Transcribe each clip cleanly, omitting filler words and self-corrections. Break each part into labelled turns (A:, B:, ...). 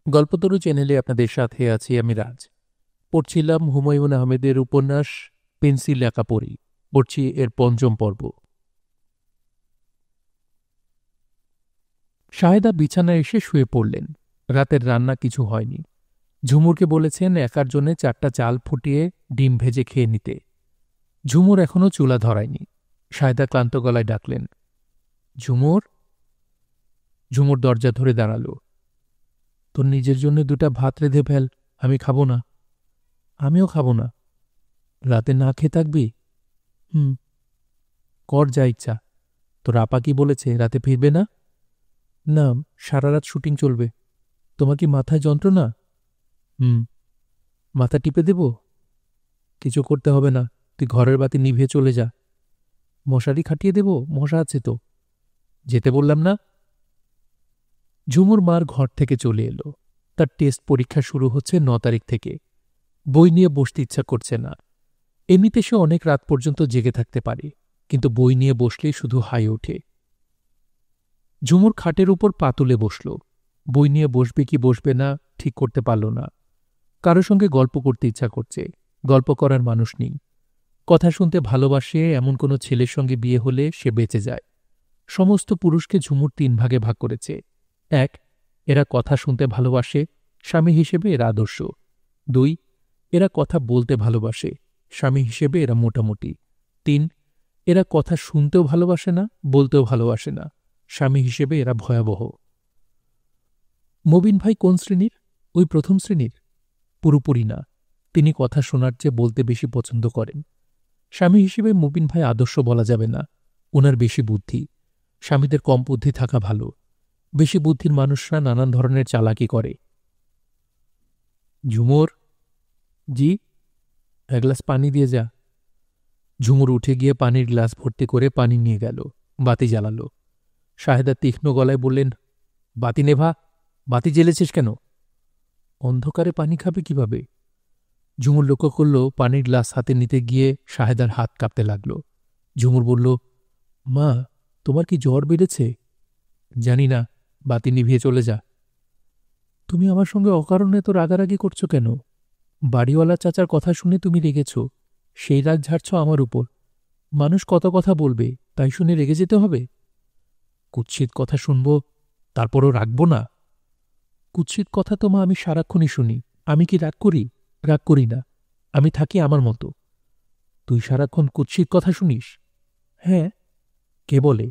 A: গল্পতরু চ্যানেলে আপনাদের সাথে আছি আমি রাজ। পড়ছিলাম হুমায়ুন আহমেদের উপন্যাস পেন্সিল একা পড়ি। পড়ছি এর পঞ্চম পর্ব। শাহেদা বিছানায় এসে শুয়ে পড়লেন। রাতের রান্না কিছু হয়নি। ঝুমুরকে বলেছেন একার জন্যে 4টা চাল ফুটিয়ে ডিম ভেজে খেয়ে নিতে। ঝুমুর এখনও চুলা ধরায়নি। শাহেদা ক্লান্ত গলায় ডাকলেন, ঝুমুর। ঝুমুর দরজা ধরে দাঁড়াল। তোর নিজের জন্য 2টা ভাত রেঁধে ফেল, আমি খাবো না। আমিও খাবো না। রাতে না খেয়ে থাকবি? হুম। কর যা ইচ্ছা। তোর আপা কি বলেছে রাতে ফিরবে না? না, সারা রাত শুটিং চলবে। তোমার কি মাথায় যন্ত্রণা? হুম। মাথা টিপে দেব? কিছু করতে হবে না, তুই ঘরের বাতি নিভিয়ে চলে যা। মশারি খাটিয়ে দেব, মশা আছে তো। যেতে বললাম না? ঝুমুর মার ঘর থেকে চলে এলো। তার টেস্ট পরীক্ষা শুরু হচ্ছে 9 তারিখ থেকে। বই নিয়ে বসতে ইচ্ছা করছে না। এমনিতে সে অনেক রাত পর্যন্ত জেগে থাকতে পারে, কিন্তু বই নিয়ে বসলেই শুধু হাই ওঠে। ঝুমুর খাটের উপর পা তুলে বসল। বই নিয়ে বসবে কি বসবে না ঠিক করতে পারল না। কারো সঙ্গে গল্প করতে ইচ্ছা করছে, গল্প করার মানুষ নেই। কথা শুনতে ভালোবাসে এমন কোনো ছেলের সঙ্গে বিয়ে হলে সে বেঁচে যায়। সমস্ত পুরুষকে ঝুমুর 3 ভাগে ভাগ করেছে। 1, এরা কথা শুনতে ভালোবাসে, স্বামী হিসেবে এরা আদর্শ। 2, এরা কথা বলতে ভালোবাসে, স্বামী হিসেবে এরা মোটামুটি। 3, এরা কথা শুনতেও ভালোবাসে না, বলতেও ভালোবাসে না, স্বামী হিসেবে এরা ভয়াবহ। মবিন ভাই কোন শ্রেণীর? ওই প্রথম শ্রেণীর? পুরোপুরি না। তিনি কথা শোনার চেয়ে বলতে বেশি পছন্দ করেন। স্বামী হিসেবে মবিন ভাই আদর্শ বলা যাবে না। ওনার বেশি বুদ্ধি। স্বামীদের কম বুদ্ধি থাকা ভালো। বেশি বুদ্ধির মানুষরা নানান ধরনের চালাকি করে। ঝুমুর। জি। 1 গ্লাস পানি দিয়ে যা। ঝুমুর উঠে গিয়ে পানির গ্লাস ভর্তি করে পানি নিয়ে গেল। বাতি জ্বালালো। শাহেদা তীক্ষ্ণ গলায় বললেন, বাতি নেভা। বাতি জ্বেলেছিস কেন? অন্ধকারে পানি খাবে কিভাবে? ঝুমুর লক্ষ্য করল পানির গ্লাস হাতে নিতে গিয়ে শাহেদার হাত কাঁপতে লাগল। ঝুমুর বলল, মা, তোমার কি জ্বর বেড়েছে? জানি না, বাতি নিভিয়ে চলে যা। তুমি আমার সঙ্গে অকারণে তো রাগারাগি করছো কেন? বাড়িওয়ালা চাচার কথা শুনে তুমি রেগেছ, সেই রাগ ঝাড়ছ আমার উপর। মানুষ কত কথা বলবে, তাই শুনে রেগে যেতে হবে? কুৎসিত কথা শুনব, তারপরও রাখব না? কুৎসিত কথা তো মা আমি সারাক্ষণই শুনি। আমি কি রাগ করি? রাগ করি না। আমি থাকি আমার মতো। তুই সারাক্ষণ কুৎসিত কথা শুনিস? হ্যাঁ। কে বলে?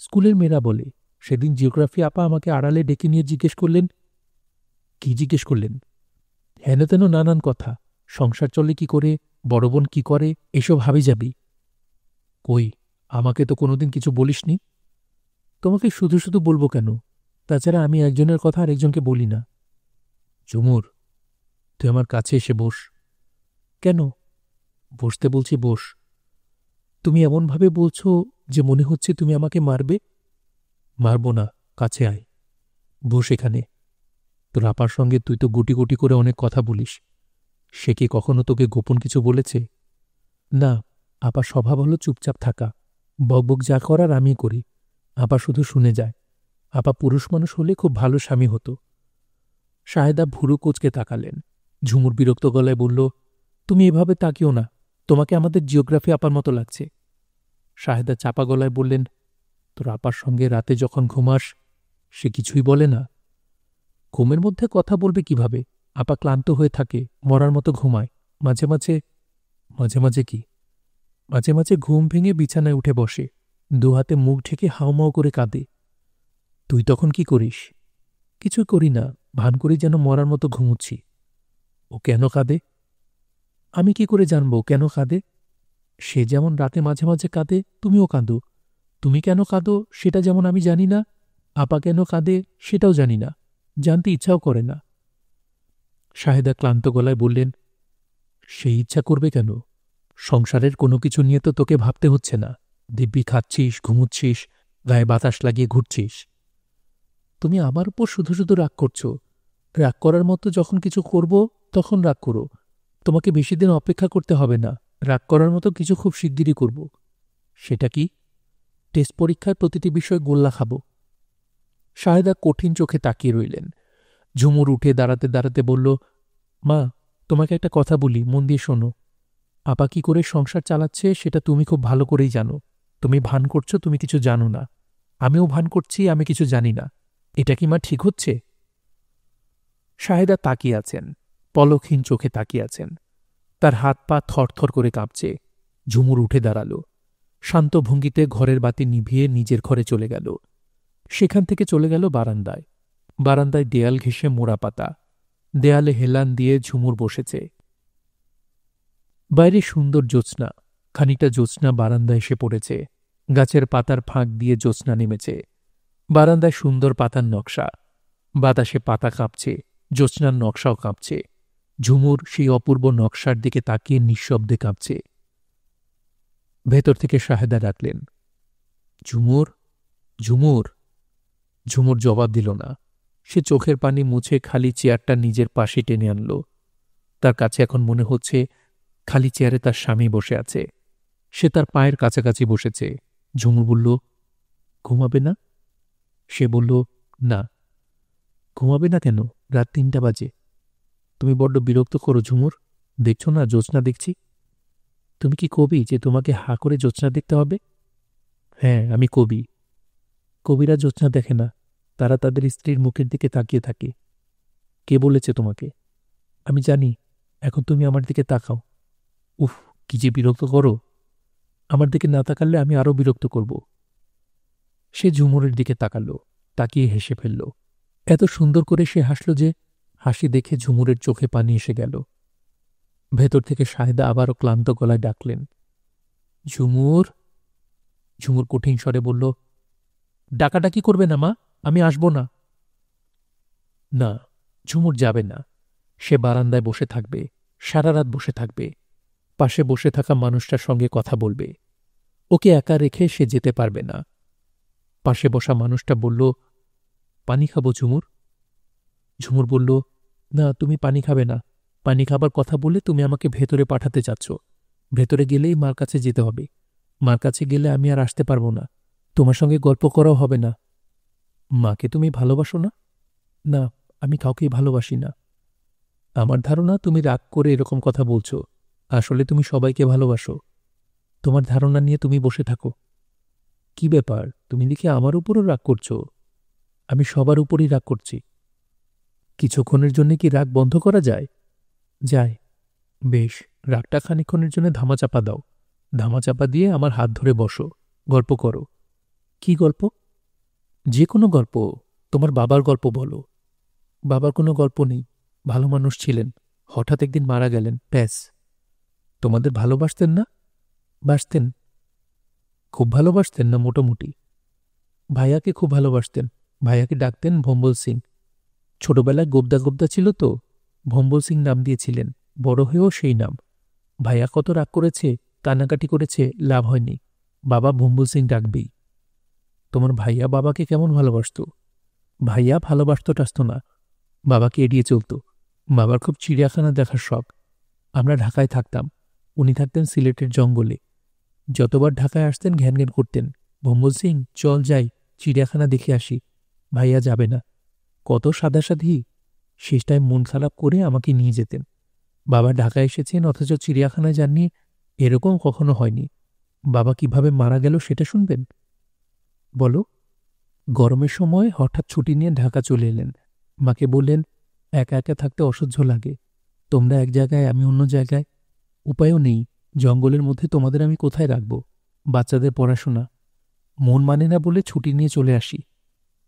A: স্কুলের মেয়েরা বলে। সেদিন জিওগ্রাফি আপা আমাকে আড়ালে ডেকে নিয়ে জিজ্ঞেস করলেন। কি জিজ্ঞেস করলেন? হেন তেন নানান কথা। সংসার চলে কি করে, বড় বোন কি করে, এসব হাবি যাবি। কই, আমাকে তো কোনোদিন কিছু বলিসনি। তোমাকে শুধু শুধু বলবো কেন? তাছাড়া আমি একজনের কথা আরেকজনকে বলি না। ঝুমুর, তুই আমার কাছে এসে বস। কেন? বসতে বলছি, বস। তুমি এমনভাবে বলছো যে মনে হচ্ছে তুমি আমাকে মারবে। মারব না, কাছে আয়। বস এখানে। তোর আপার সঙ্গে তুই তো গুটি গুটি করে অনেক কথা বলিস। সে কি কখনো তোকে গোপন কিছু বলেছে? না, আপার স্বভাব হলো চুপচাপ থাকা। বকবক যা করার আমি করি, আপা শুধু শুনে যায়। আপা পুরুষ মানুষ হলে খুব ভালো স্বামী হতো। শাহেদা ভুরু কুঁচকে তাকালেন। ঝুমুর বিরক্ত গলায় বলল, তুমি এভাবে তাকিও না, তোমাকে আমাদের জিওগ্রাফি আপার মতো লাগছে। শাহেদা চাপা গলায় বললেন, তোর আপার সঙ্গে রাতে যখন ঘুমাস সে কিছুই বলে না? ঘুমের মধ্যে কথা বলবে কিভাবে? আপা ক্লান্ত হয়ে থাকে, মরার মতো ঘুমায়। মাঝে মাঝে। মাঝে মাঝে কি? মাঝে মাঝে ঘুম ভেঙে বিছানায় উঠে বসে, 2 হাতে মুখ ঢেকে হাউমাউ করে কাঁদে। তুই তখন কি করিস? কিছুই করি না, ভান করি যেন মরার মতো ঘুমুচ্ছি। ও কেন কাঁদে? আমি কি করে জানব কেন কাঁদে? সে যেমন রাতে মাঝে মাঝে কাঁদে, তুমিও কাঁদো। তুমি কেন কাঁদো সেটা যেমন আমি জানি না, আপা কেন কাঁদে সেটাও জানি না, জানতে ইচ্ছাও করে না। শাহেদা ক্লান্ত গলায় বললেন, সে ইচ্ছা করবে কেন? সংসারের কোনো কিছু নিয়ে তো তোকে ভাবতে হচ্ছে না। দিব্যি খাচ্ছিস, ঘুমুচ্ছিস, গায়ে বাতাস লাগিয়ে ঘুরছিস। তুমি আমার উপর শুধু শুধু রাগ করছো। রাগ করার মতো যখন কিছু করব তখন রাগ করো। তোমাকে বেশি দিন অপেক্ষা করতে হবে না। রাগ করার মতো কিছু খুব শিগগিরই করব। সেটা কি? টেস্ট পরীক্ষার প্রতিটি বিষয় গোল্লা খাব। শাহেদা কঠিন চোখে তাকিয়ে রইলেন। ঝুমুর উঠে দাঁড়াতে দাঁড়াতে বলল, মা, তোমাকে একটা কথা বলি, মন দিয়ে শোনো। আপা কি করে সংসার চালাচ্ছে সেটা তুমি খুব ভালো করেই জানো। তুমি ভান করছো তুমি কিছু জানো না। আমিও ভান করছি আমি কিছু জানি না। এটা কি মা ঠিক হচ্ছে? শাহেদা তাকিয়ে আছেন, পলকহীন চোখে তাকিয়ে আছেন। তার হাত পা থরথর করে কাঁপছে। ঝুমুর উঠে দাঁড়াল। শান্ত ভঙ্গিতে ঘরের বাতি নিভিয়ে নিজের ঘরে চলে গেল। সেখান থেকে চলে গেল বারান্দায়। বারান্দায় দেয়াল ঘেঁষে মোড়া পাতা। দেয়ালে হেলান দিয়ে ঝুমুর বসেছে। বাইরে সুন্দর জ্যোৎস্না। খানিকটা জ্যোৎস্না বারান্দায় এসে পড়েছে। গাছের পাতার ফাঁক দিয়ে জ্যোৎস্না নেমেছে। বারান্দায় সুন্দর পাতার নকশা। বাতাসে পাতা কাঁপছে, জ্যোৎস্নার নকশাও কাঁপছে। ঝুমুর সেই অপূর্ব নকশার দিকে তাকিয়ে নিঃশব্দে কাঁপছে। ভেতর থেকে শাহেদা ডাকলেন, ঝুমুর, ঝুমুর। ঝুমুর জবাব দিল না। সে চোখের পানি মুছে খালি চেয়ারটা নিজের পাশে টেনে আনল। তার কাছে এখন মনে হচ্ছে খালি চেয়ারে তার স্বামী বসে আছে। সে তার পায়ের কাছাকাছি বসেছে। ঝুমুর বলল, ঘুমাবে না? সে বলল, না। ঘুমাবে না কেন? রাত ৩টা বাজে। তুমি বড্ড বিরক্ত করো ঝুমুর। দেখছো না জ্যোৎস্না দেখছি। তুমি কি কবি যে তোমাকে হা করে জ্যোৎস্না দেখতে হবে? হ্যাঁ, আমি কবি। কবিরা জ্যোৎস্না দেখে না, তারা তাদের স্ত্রীর মুখের দিকে তাকিয়ে থাকে। কে বলেছে তোমাকে? আমি জানি। এখন তুমি আমার দিকে তাকাও। উফ, কি যে বিরক্ত করো। আমার দিকে না তাকালে আমি আরও বিরক্ত করব। সে ঝুমুরের দিকে তাকাল, তাকিয়ে হেসে ফেলল। এত সুন্দর করে সে হাসল যে হাসি দেখে ঝুমুরের চোখে পানি এসে গেল। ভেতর থেকে শাহেদা আবারও ক্লান্ত গলায় ডাকলেন, ঝুমুর। ঝুমুর কঠিন স্বরে বলল, ডাকাডাকি করবে না মা, আমি আসব না। না, ঝুমুর যাবে না। সে বারান্দায় বসে থাকবে, সারা রাত বসে থাকবে। পাশে বসে থাকা মানুষটার সঙ্গে কথা বলবে। ওকে একা রেখে সে যেতে পারবে না। পাশে বসা মানুষটা বলল, পানি খাবো ঝুমুর। ঝুমুর বলল, না, তুমি পানি খাবে না। পানি খাবার কথা বলে তুমি আমাকে ভেতরে পাঠাতে চাচ্ছ। ভেতরে গেলেই মার কাছে যেতে হবে। মার কাছে গেলে আমি আর আসতে পারবো না। তোমার সঙ্গে গল্প করাও হবে না। মাকে তুমি ভালোবাসো না? না, আমি কাউকেই ভালোবাসি না। আমার ধারণা তুমি রাগ করে এরকম কথা বলছ। আসলে তুমি সবাইকে ভালোবাসো। তোমার ধারণা নিয়ে তুমি বসে থাকো। কি ব্যাপার, তুমি দেখি আমার উপরও রাগ করছ? আমি সবার উপরই রাগ করছি। কিছুক্ষণের জন্য কি রাগ বন্ধ করা যায়? যায়। বেশ, রাগটা খানিকক্ষণের জন্য ধামাচাপা দাও। ধামাচাপা দিয়ে আমার হাত ধরে বসো, গল্প করো। কি গল্প? যে কোনো গল্প। তোমার বাবার গল্প বলো। বাবার কোনো গল্প নেই। ভালো মানুষ ছিলেন, হঠাৎ একদিন মারা গেলেন, ব্যাস। তোমাদের ভালোবাসতেন না? বাসতেন। খুব ভালোবাসতেন না মোটামুটি? ভাইয়াকে খুব ভালোবাসতেন। ভাইয়াকে ডাকতেন ভম্বল সিং। ছোটবেলায় গোবদা গোবদা ছিল তো, ভম্বল সিং নাম দিয়েছিলেন। বড় হয়েও সেই নাম। ভাইয়া কত রাগ করেছে, কান্নাকাটি করেছে, লাভ হয়নি। বাবা ভম্বল সিং ডাকবেই। তোমার ভাইয়া বাবাকে কেমন ভালোবাসত? ভাইয়া ভালোবাসত টাসত না, বাবাকে এড়িয়ে চলত। বাবার খুব চিড়িয়াখানা দেখার শখ। আমরা ঢাকায় থাকতাম, উনি থাকতেন সিলেটের জঙ্গলে। যতবার ঢাকায় আসতেন ঘ্যান ঘ্যান করতেন, ভম্বল সিং চল যাই, চিড়িয়াখানা দেখে আসি। ভাইয়া যাবে না। কত সাদাসাধি। শেষটায় মন খারাপ করে আমাকে নিয়ে যেতেন। বাবা ঢাকায় এসেছেন অথচ চিড়িয়াখানায় যাননি, এরকম কখনো হয়নি। বাবা কিভাবে মারা গেল সেটা শুনবেন? বলো। গরমের সময় হঠাৎ ছুটি নিয়ে ঢাকা চলে এলেন। মাকে বললেন, একা একা থাকতে অসহ্য লাগে। তোমরা এক জায়গায়, আমি অন্য জায়গায়। উপায়ও নেই। জঙ্গলের মধ্যে তোমাদের আমি কোথায় রাখব? বাচ্চাদের পড়াশোনা। মন মানে না বলে ছুটি নিয়ে চলে আসি।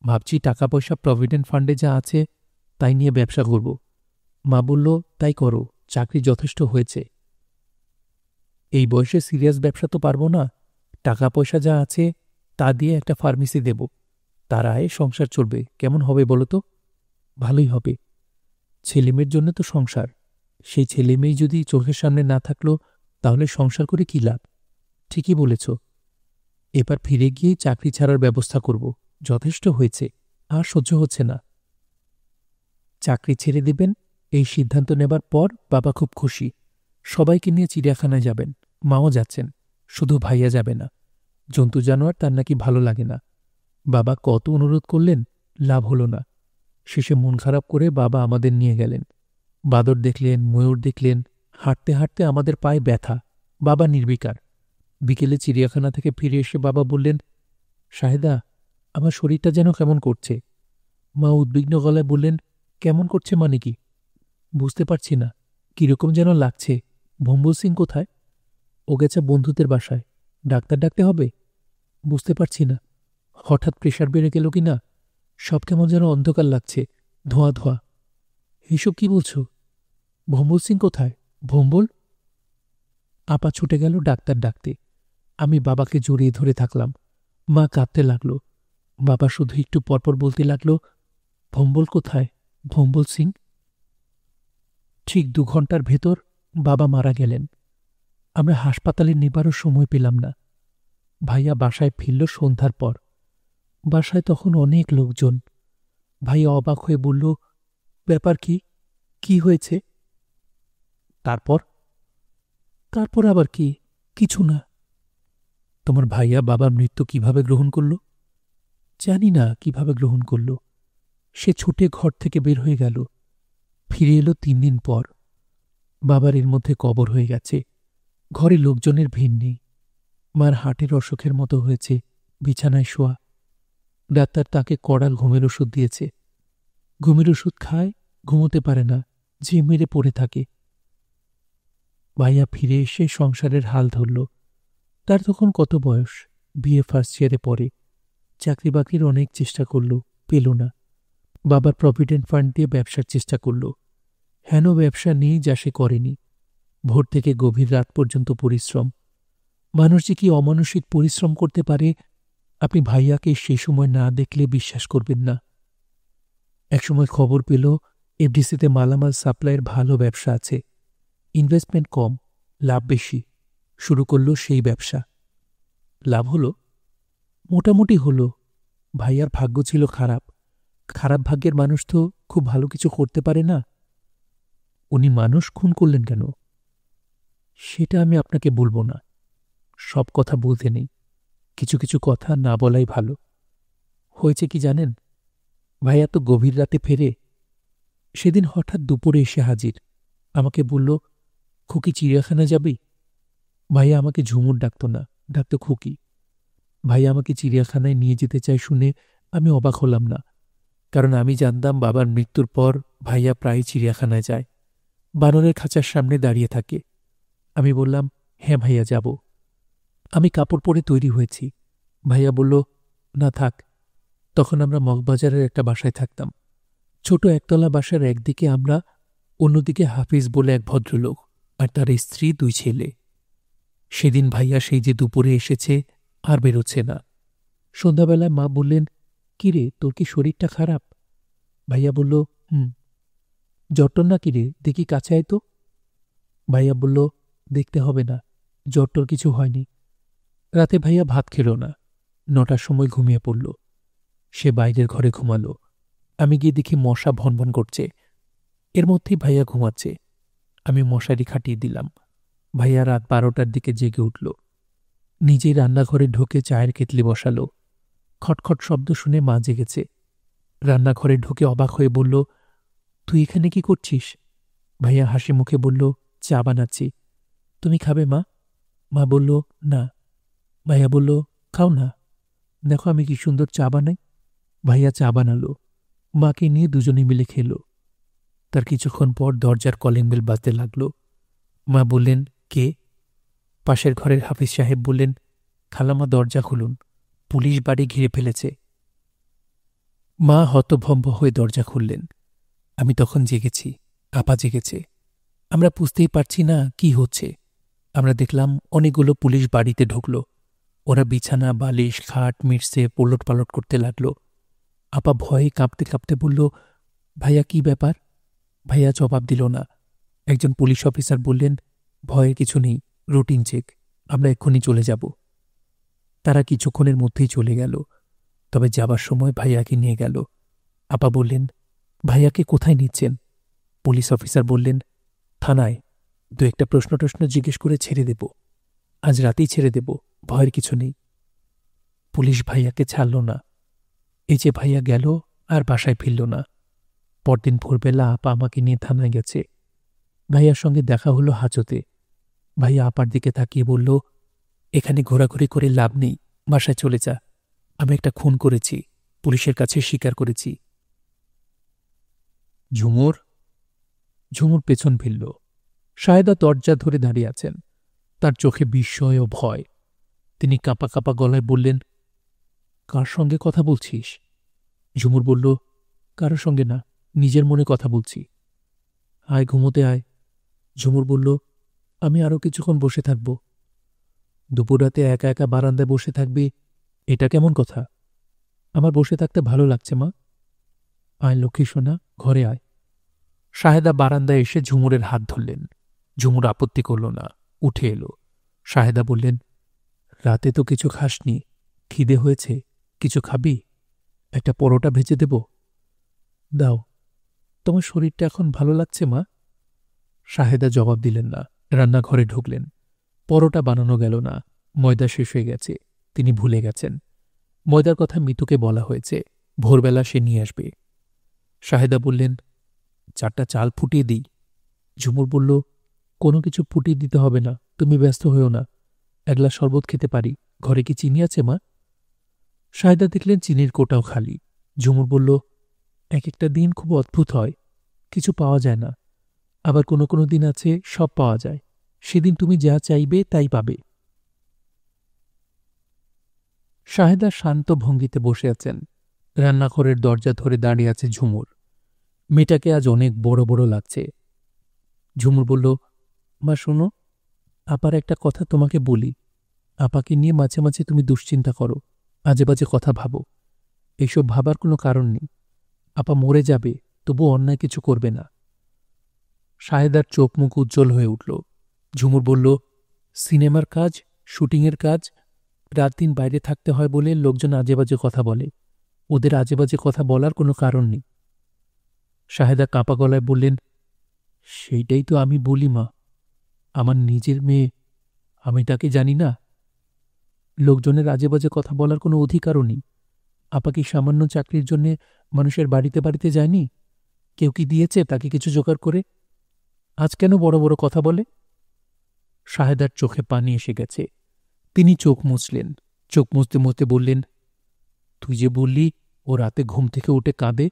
A: ভাবছি টাকা পয়সা প্রভিডেন্ট ফান্ডে যা আছে তাই নিয়ে ব্যবসা করব। মা বলল, তাই করো, চাকরি যথেষ্ট হয়েছে। এই বয়সে সিরিয়াস ব্যবসা তো পারবো না। টাকা পয়সা যা আছে তা দিয়ে একটা ফার্মেসি দেব। তার আয়ে সংসার চলবে। কেমন হবে বলো তো? ভালোই হবে। ছেলেমেয়ের জন্য তো সংসার। সেই ছেলেমেয়ে যদি চোখের সামনে না থাকলো তাহলে সংসার করে কি লাভ? ঠিকই বলেছ। এবার ফিরে গিয়ে চাকরি ছাড়ার ব্যবস্থা করব। যথেষ্ট হয়েছে, আর সহ্য হচ্ছে না। চাকরি ছেড়ে দিবেন এই সিদ্ধান্ত নেবার পর বাবা খুব খুশি। সবাইকে নিয়ে চিড়িয়াখানায় যাবেন। মাও যাচ্ছেন, শুধু ভাইয়া যাবে না। জন্তু জানোয়ার তার নাকি ভালো লাগে না। বাবা কত অনুরোধ করলেন, লাভ হল না। শেষে মন খারাপ করে বাবা আমাদের নিয়ে গেলেন। বাদর দেখলেন, ময়ূর দেখলেন। হাঁটতে হাঁটতে আমাদের পায়ে ব্যথা। বাবা নির্বিকার। বিকেলে চিড়িয়াখানা থেকে ফিরে এসে বাবা বললেন, শাহেদা, আমার শরীরটা যেন কেমন করছে। মা উদ্বিগ্ন গলায় বললেন, কেমন করছে মানে কি? বুঝতে পারছি না, কিরকম যেন লাগছে। ভম্বল সিং কোথায়? ও গেছে বন্ধুদের বাসায়। ডাক্তার ডাকতে হবে? বুঝতে পারছি না, হঠাৎ প্রেশার বেড়ে গেল কি না। সব কেমন যেন অন্ধকার লাগছে, ধোঁয়া ধোঁয়া। এসব কি বলছো? ভম্বল সিং কোথায়? ভম্বল? আপা ছুটে গেল ডাক্তার ডাকতে। আমি বাবাকে জড়িয়ে ধরে থাকলাম। মা কাঁদতে লাগল। বাবা শুধু একটু পরপর বলতে লাগল, ভম্বল কোথায়? ভম্বল সিং। ঠিক 2 ঘন্টার ভেতর বাবা মারা গেলেন। আমরা হাসপাতালে নেবারও সময় পেলাম না। ভাইয়া বাসায় ফিরল সন্ধ্যার পর। বাসায় তখন অনেক লোকজন। ভাইয়া অবাক হয়ে বলল, ব্যাপার কি? কি হয়েছে? তারপর? তারপর আবার কি? কিছু না। তোমার ভাইয়া বাবার মৃত্যু কিভাবে গ্রহণ করল? জানি না কিভাবে গ্রহণ করল। সে ছুটে ঘর থেকে বের হয়ে গেল। ফিরে এলো 3 দিন পর। বাবার এর মধ্যে কবর হয়ে গেছে। ঘরে লোকজনের ভিড় নেই। মার হার্টের অসুখের মতো হয়েছে, বিছানায় শোয়া। ডাক্তার তাকে কড়া ঘুমের ওষুধ দিয়েছে। ঘুমের ওষুধ খায়, ঘুমোতে পারে না, যে মেরে পড়ে থাকে। ভাইয়া ফিরে এসে সংসারের হাল ধরল। তার তখন কত বয়স? বিএ ফার্স্ট ইয়ারে পড়ে। চাকরি বাকরির অনেক চেষ্টা করল, পেল না। বাবার প্রভিডেন্ট ফান্ড দিয়ে ব্যবসার চেষ্টা করল। হেন ব্যবসা নেই যা সে করেনি। ভোর থেকে গভীর রাত পর্যন্ত পরিশ্রম। মানুষ যে কি অমানসিক পরিশ্রম করতে পারে, আপনি ভাইয়াকে সে সময় না দেখলে বিশ্বাস করবেন না। একসময় খবর পেল এফডিসিতে মালামাল সাপ্লাইয়ের ভালো ব্যবসা আছে। ইনভেস্টমেন্ট কম, লাভ বেশি। শুরু করল সেই ব্যবসা। লাভ হলো? মোটামুটি হলো। ভাইয়ার ভাগ্য ছিল খারাপ। খারাপ ভাগ্যের মানুষ তো খুব ভালো কিছু করতে পারে না। উনি মানুষ খুন করলেন কেন? সেটা আমি আপনাকে বলবো না। সব কথা বলতে নেই। কিছু কিছু কথা না বলাই ভালো। হয়েছে কি জানেন? ভাইয়া তো গভীর রাতে ফেরে। সেদিন হঠাৎ দুপুরে এসে হাজির। আমাকে বলল, খুকি চিড়িয়াখানা যাবি? ভাইয়া আমাকে ঝুমুর ডাকত না, ডাকত খুকি। ভাইয়া আমাকে চিড়িয়াখানায় নিয়ে যেতে চায় শুনে আমি অবাক হলাম না। কারণ আমি জানতাম বাবার মৃত্যুর পর ভাইয়া প্রায় চিড়িয়াখানায় যায়। বানরের খাঁচার সামনে দাঁড়িয়ে থাকে। আমি বললাম, হ্যাঁ ভাইয়া, যাব। আমি কাপড় পরে তৈরি হয়েছি। ভাইয়া বলল, না থাক। তখন আমরা মগবাজারের একটা বাসায় থাকতাম। ছোট একতলা বাসার একদিকে আমরা, অন্যদিকে হাফিজ বলে এক ভদ্রলোক আর তার স্ত্রী 2 ছেলে। সেদিন ভাইয়া সেই যে দুপুরে এসেছে, আর বেরোচ্ছে না। সন্ধ্যাবেলায় মা বললেন, কিরে, তোর কি শরীরটা খারাপ? ভাইয়া বলল, হুম। জ্বরটর না কিরে, দেখি কাছে আয় তো। ভাইয়া বলল, দেখতে হবে না, জ্বরটর কিছু হয়নি। রাতে ভাইয়া ভাত খেল না। 9টার সময় ঘুমিয়ে পড়ল। সে বাইরের ঘরে ঘুমালো। আমি গিয়ে দেখি মশা ভনভন করছে। এর মধ্যেই ভাইয়া ঘুমাচ্ছে। আমি মশারি খাটিয়ে দিলাম। ভাইয়া রাত 12টার দিকে জেগে উঠল। নিজেই রান্নাঘরে ঢুকে চায়ের কেতলি বসালো। খটখট শব্দ শুনে মা জেগেছে। রান্নাঘরে ঢুকে অবাক হয়ে বলল, তুই এখানে কি করছিস? ভাইয়া হাসি মুখে বলল, চা বানাচ্ছি। তুমি খাবে মা? মা বলল, না। ভাইয়া বলল, খাও না, দেখো আমি কি সুন্দর চা বানাই। ভাইয়া চা বানালো। মাকে নিয়ে দুজনে মিলে খেল। তার কিছুক্ষণ পর দরজার কলিং বেল বাজতে লাগল। মা বললেন, কে? পাশের ঘরের হাফিজ সাহেব বললেন, খালামা দরজা খুলুন, পুলিশ বাড়ি ঘিরে ফেলেছে। মা হতভম্ব হয়ে দরজা খুললেন। আমি তখন জেগেছি, আপা জেগেছে। আমরা বুঝতেই পারছি না কি হচ্ছে। আমরা দেখলাম অনেকগুলো পুলিশ বাড়িতে ঢুকল। ওরা বিছানা, বালিশ, খাট, মিটসে পলট পালট করতে লাগল। আপা ভয়ে কাঁপতে কাঁপতে বলল, ভাইয়া কি ব্যাপার? ভাইয়া জবাব দিল না। একজন পুলিশ অফিসার বললেন, ভয়ের কিছু নেই, রুটিন চেক, আমরা এক্ষুনি চলে যাব। তারা কিছুক্ষণের মধ্যেই চলে গেল। তবে যাবার সময় ভাইয়াকে নিয়ে গেল। আপা বললেন, ভাইয়াকে কোথায় নিচ্ছেন? পুলিশ অফিসার বললেন, থানায়। 2-1টা প্রশ্ন টশ্ন জিজ্ঞেস করে ছেড়ে দেব। আজ রাতেই ছেড়ে দেব, ভয়ের কিছু নেই। পুলিশ ভাইয়াকে ছাড়ল না। এই যে ভাইয়া গেল, আর বাসায় ফিরল না। পরদিন ভোরবেলা আপা আমাকে নিয়ে থানায় গেছে। ভাইয়ার সঙ্গে দেখা হলো হাজতে। ভাইয়া আপার দিকে তাকিয়ে বলল, এখানে ঘোরাঘুরি করে লাভ নেই, বাসায় চলে যা। আমি একটা খুন করেছি, পুলিশের কাছে স্বীকার করেছি। ঝুমুর ঝুমুর পেছন ফিরল। সাহেদা দরজা ধরে দাঁড়িয়ে আছেন, তার চোখে বিস্ময় ও ভয়। তিনি কাঁপা কাঁপা গলায় বললেন, কার সঙ্গে কথা বলছিস? ঝুমুর বলল, কারোর সঙ্গে না, নিজের মনে কথা বলছি। আয় ঘুমোতে আয়। ঝুমুর বলল, আমি আরও কিছুক্ষণ বসে থাকব। দুপুররাতে একা একা বারান্দায় বসে থাকবি, এটা কেমন কথা? আমার বসে থাকতে ভালো লাগছে মা। আয় লক্ষ্মী সোনা, ঘরে আয়। সাহেদা বারান্দায় এসে ঝুমুরের হাত ধরলেন। ঝুমুর আপত্তি করল না, উঠে এলো। সাহেদা বললেন, রাতে তো কিছু খাসনি, খিদে হয়েছে, কিছু খাবি? একটা পরোটা ভেজে দেব? দাও। তোমার শরীরটা এখন ভালো লাগছে মা? সাহেদা জবাব দিলেন না, রান্নাঘরে ঢুকলেন। পরোটা বানানো গেল না, ময়দা শেষ হয়ে গেছে, তিনি ভুলে গেছেন। ময়দার কথা মিতুকে বলা হয়েছে, ভোরবেলা সে নিয়ে আসবে। সাহেদা বললেন, 4টা চাল ফুটিয়ে দিই। ঝুমুর বলল, কোনো কিছু ফুটিয়ে দিতে হবে না, তুমি ব্যস্ত হইও না। এক গ্লাস শরবত খেতে পারি, ঘরে কি চিনি আছে মা? সাহেদা দেখলেন চিনির কোটাও খালি। ঝুমুর বলল, এক একটা দিন খুব অদ্ভুত হয়, কিছু পাওয়া যায় না। আবার কোনো কোনো দিন আছে সব পাওয়া যায়, সেদিন তুমি যা চাইবে তাই পাবে। সাহেদা শান্ত ভঙ্গিতে বসে আছেন। রান্নাঘরের দরজা ধরে দাঁড়িয়ে আছে ঝুমুর। মেয়েটাকে আজ অনেক বড় বড় লাগছে। ঝুমুর বলল, মা শোনো, আপার একটা কথা তোমাকে বলি। আপাকে নিয়ে মাঝে মাঝে তুমি দুশ্চিন্তা করো, আজে বাজে কথা ভাবো। এইসব ভাবার কোনো কারণ নেই। আপা মরে যাবে, তবু অন্যায় কিছু করবে না। সাহেদার চোখ মুখ উজ্জ্বল হয়ে উঠল। ঝুমুর বলল, সিনেমার কাজ, শুটিংয়ের কাজ, রাত দিন বাইরে থাকতে হয় বলে লোকজন আজে বাজে কথা বলে। ওদের আজে বাজে কথা বলার কোনো কারণ নেই। সাহেদা কাঁপা গলায় বললেন, সেইটাই তো আমি বলি মা, আমার নিজের মেয়ে, আমি তাকে জানি না? লোকজনের আজে বাজে কথা বলার কোনো অধিকারও নেই। আপা কি সামান্য চাকরির জন্যে মানুষের বাড়িতে বাড়িতে যায়নি? কেউ কি দিয়েছে তাকে কিছু জোগাড় করে? আজ কেন বড় বড় কথা বলে? সাহেদার চোখে পানি এসে গেছে। তিনি চোখ মুছলেন। চোখ মুছতে মুছতে বললেন, তুই যে বললি ও রাতে ঘুম থেকে উঠে কাঁদে,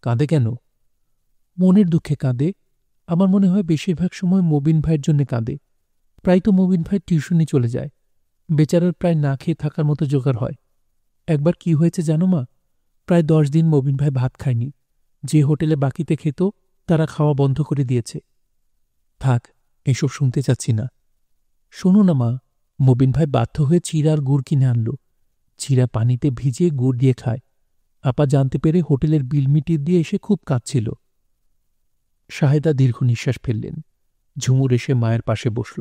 A: কাঁদে কেন? মনের দুঃখে কাঁদে। আমার মনে হয় বেশিরভাগ সময় মবিন ভাইয়ের জন্য কাঁদে। প্রায় তো মবিন ভাই টিউশনি চলে যায়, বেচারার প্রায় না খেয়ে থাকার মতো জোগাড় হয়। একবার কি হয়েছে জানো মা? প্রায় 10 দিন মবিন ভাই ভাত খায়নি। যে হোটেলে বাকিতে খেত তারা খাওয়া বন্ধ করে দিয়েছে। থাক, এসব শুনতে চাচ্ছি না। শোনো না মা, মবিন ভাই বাধ্য হয়ে চিড়া আর গুড় কিনে আনলো। চিড়া পানিতে ভিজিয়ে গুড় দিয়ে খায়। আপা জানতে পেরে হোটেলের বিল মিটিয়ে দিয়ে এসে খুব কাঁদছিল। সাহেদা দীর্ঘ নিঃশ্বাস ফেললেন। ঝুমুর এসে মায়ের পাশে বসল।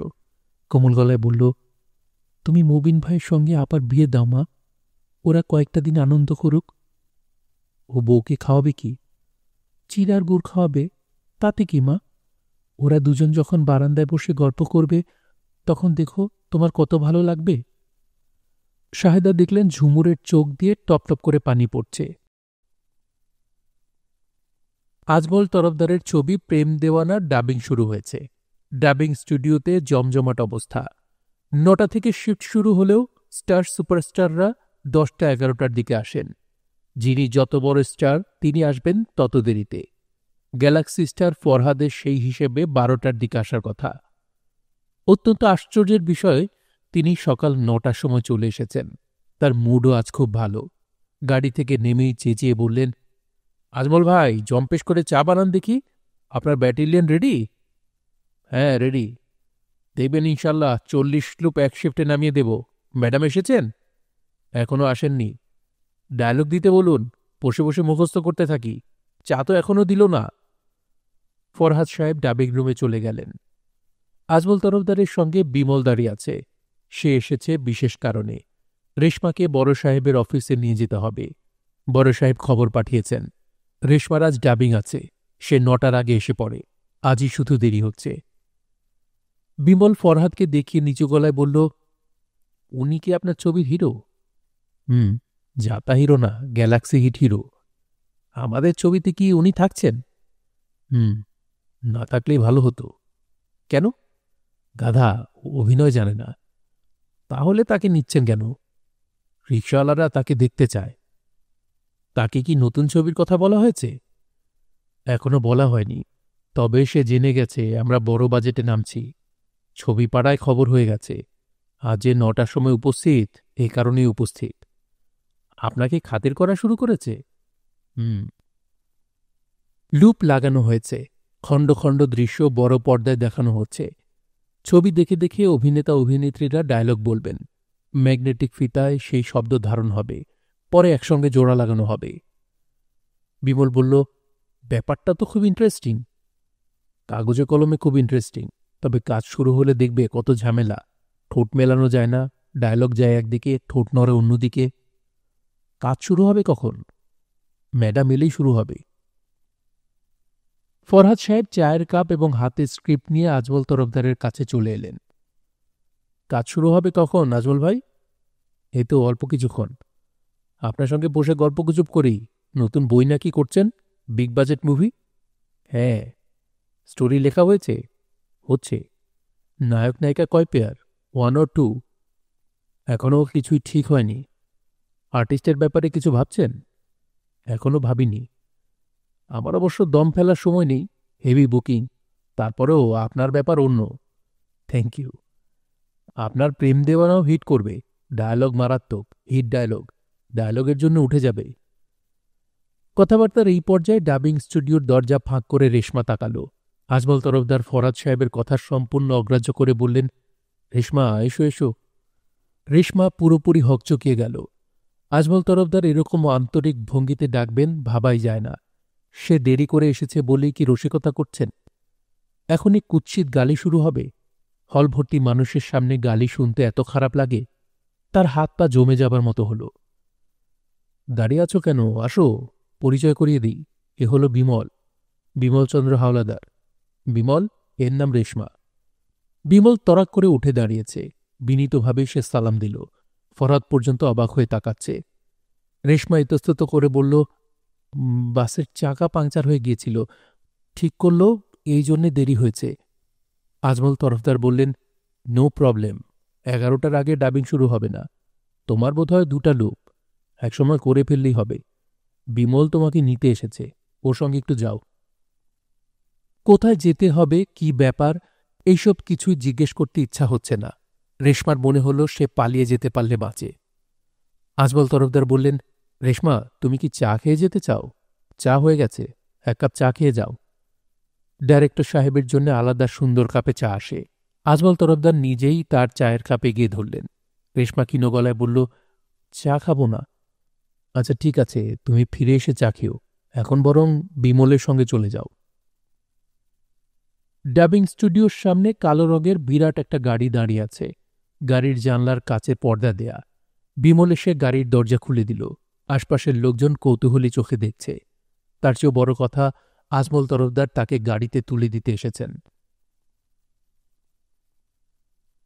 A: কোমল গলায় বলল, তুমি মবিন ভাইয়ের সঙ্গে আপার বিয়ে দাও মা, ওরা কয়েকটা দিন আনন্দ করুক। ও বউকে খাওয়াবে কি? চিড়ার গুড় খাওয়াবে, তাতে কি মা? ওরা দুজন যখন বারান্দায় বসে গল্প করবে, তখন দেখো তোমার কত ভালো লাগবে। সাহেদা দেখলেন ঝুমুরের চোখ দিয়ে টপ টপ করে পানি পড়ছে। আজমল তরফদারের ছবি প্রেম দেওয়ানার ডাবিং শুরু হয়েছে। ডাবিং স্টুডিওতে জমজমাট অবস্থা। 9টা থেকে শিফট শুরু হলেও স্টার সুপারস্টাররা 10টা-11টার দিকে আসেন। যিনি যত বড় স্টার তিনি আসবেন তত দেরিতে। গ্যালাক্সি স্টার ফরহাদের সেই হিসেবে 12টার দিকে আসার কথা। অত্যন্ত আশ্চর্যের বিষয়, তিনি সকাল 9টার সময় চলে এসেছেন। তার মুডও আজ খুব ভালো। গাড়ি থেকে নেমেই চেঁচিয়ে বললেন, আজমল ভাই, জম্পেশ করে চা বানান দেখি। আপনার ব্যাটালিয়ন রেডি? হ্যাঁ রেডি। দেখবেন ইনশাল্লাহ 40 লুপ এক শিফটে নামিয়ে দেব। ম্যাডাম এসেছেন? এখনো আসেননি। ডায়লগ দিতে বলুন, বসে বসে মুখস্থ করতে থাকি। চা তো এখনো দিল না। ফরহাদ সাহেব ডাবিং রুমে চলে গেলেন। আজমল তরফদারের সঙ্গে বিমল দাঁড়িয়ে আছে। সে এসেছে বিশেষ কারণে। রেশমাকে বড় সাহেবের অফিসে নিয়ে যেতে হবে। বড় সাহেব খবর পাঠিয়েছেন, রেশমার আজ ডাবিং আছে, সে 9টার আগে এসে পড়ে। আজই শুধু দেরি হচ্ছে। বিমল ফরহাদকে দেখিয়ে নিচু গলায় বলল, উনি কি আপনার ছবির হিরো? জাতা হিরো না, গ্যালাক্সি হিট হিরো। আমাদের ছবিতে কি উনি থাকছেন? হুম, না থাকলেই ভালো হতো। কেন? গাধা, অভিনয় জানে না। তাহলে তাকে নিচ্ছেন কেন? রিকশাওয়ালারা তাকে দেখতে চায়। তাকে কি নতুন ছবির কথা বলা হয়েছে? এখনো বলা হয়নি, তবে সে জেনে গেছে আমরা বড় বাজেটে নামছি। ছবি পাড়ায় খবর হয়ে গেছে। আজ যে ৯টার সময় উপস্থিত, এই কারণেই উপস্থিত। আপনাকে খাতির করা শুরু করেছে। হুম। লুপ লাগানো হয়েছে, খণ্ড খণ্ড দৃশ্য বড় পর্দায় দেখানো হচ্ছে। ছবি দেখে দেখে অভিনেতা অভিনেত্রীরা ডায়লগ বলবেন। ম্যাগনেটিক ফিতায় সেই শব্দ ধারণ হবে, পরে একসঙ্গে জোড়া লাগানো হবে। বিমল বলল, ব্যাপারটা তো খুব ইন্টারেস্টিং। কাগজে কলমে খুব ইন্টারেস্টিং, তবে কাজ শুরু হলে দেখবে কত ঝামেলা। ঠোঁট মেলানো যায় না, ডায়লগ যায় একদিকে, ঠোঁট নড়ে অন্যদিকে। কাজ শুরু হবে কখন? ম্যাডাম এলেই শুরু হবে। ফরহাদ সাহেব চায়ের কাপ এবং হাতে স্ক্রিপ্ট নিয়ে আজমল তরফদারের কাছে চলে এলেন। কাজ শুরু হবে কখন আজমল ভাই? এই তো অল্প কিছুক্ষণ। আপনার সঙ্গে বসে গল্পগুজব করি। নতুন বই নাকি করছেন? Big budget movie? হ্যাঁ। স্টোরি লেখা হয়েছে? হচ্ছে। নায়ক নায়িকা কয় পেয়ার? 1 or 2? এখনও কিছুই ঠিক হয়নি। আর্টিস্টের ব্যাপারে কিছু ভাবছেন? এখনও ভাবিনি। আমার অবশ্য দম ফেলার সময় নেই, হেভি বুকিং। তারপরেও আপনার ব্যাপার অন্য। Thank you. আপনার প্রেম দেওয়ানাও হিট করবে। ডায়ালগ মারাত্মক, হিট ডায়লগ। ডায়লগের জন্য উঠে যাবে। কথাবার্তার এই পর্যায়ে ডাবিং স্টুডিওর দরজা ফাঁক করে রেশমা তাকাল। আজমল তরফদার ফরহাদ সাহেবের কথা সম্পূর্ণ অগ্রাহ্য করে বললেন, রেশমা, এসো এসো। রেশমা পুরোপুরি হকচকিয়ে গেল। আজমল তরফদার এরকম আন্তরিক ভঙ্গিতে ডাকবেন ভাবাই যায় না। সে দেরি করে এসেছে বলেই কি রসিকতা করছেন? এখনই কুৎসিত গালি শুরু হবে? হল ভর্তি মানুষের সামনে গালি শুনতে এত খারাপ লাগে? তার হাত পা জমে যাবার মতো হল। দাঁড়িয়ে আছো কেন? আসো, পরিচয় করিয়ে দিই। এ হল বিমল, বিমলচন্দ্র হাওলাদার। বিমল, এর নাম রেশমা। বিমল তরাক করে উঠে দাঁড়িয়েছে। বিনীতভাবে সে সালাম দিল। ফরহাদ পর্যন্ত অবাক হয়ে তাকাচ্ছে। রেশমা ইতস্তত করে বলল, বাসের চাকা পাংচার হয়ে গিয়েছিল, ঠিক করল, এই জন্যে দেরি হয়েছে। আজমল তরফদার বললেন, নো প্রবলেম। 11টার আগে ডাবিং শুরু হবে না। তোমার বোধহয় 2টা লুপ, একসময় করে ফেললেই হবে। বিমল তোমাকে নিতে এসেছে, ওর সঙ্গে একটু যাও। কোথায় যেতে হবে, কি ব্যাপার, এইসব কিছুই জিজ্ঞেস করতে ইচ্ছা হচ্ছে না। রেশমার মনে হল সে পালিয়ে যেতে পারলে বাঁচে। আজমল তরফদার বললেন, রেশমা, তুমি কি চা খেয়ে যেতে চাও? চা হয়ে গেছে, 1 কাপ চা খেয়ে যাও। ডাইরেক্টর সাহেবের জন্য আলাদা সুন্দর কাপে চা আসে। আজমল তরফদার নিজেই তার চায়ের কাপে গিয়ে ধরলেন। রেশমা ক্ষীণ গলায় বলল, চা খাবো না। আচ্ছা ঠিক আছে, তুমি ফিরে এসে চা খেও। এখন বরং বিমলের সঙ্গে চলে যাও। ডাবিং স্টুডিওর সামনে কালো রঙের বিরাট একটা গাড়ি দাঁড়িয়ে আছে। গাড়ির জানলার কাছে পর্দা দেয়া। বিমল এসে গাড়ির দরজা খুলে দিল। আশপাশের লোকজন কৌতূহলী চোখে দেখছে। তার চেয়েও বড় কথা, আজমল তরফদার তাকে গাড়িতে তুলে দিতে এসেছেন।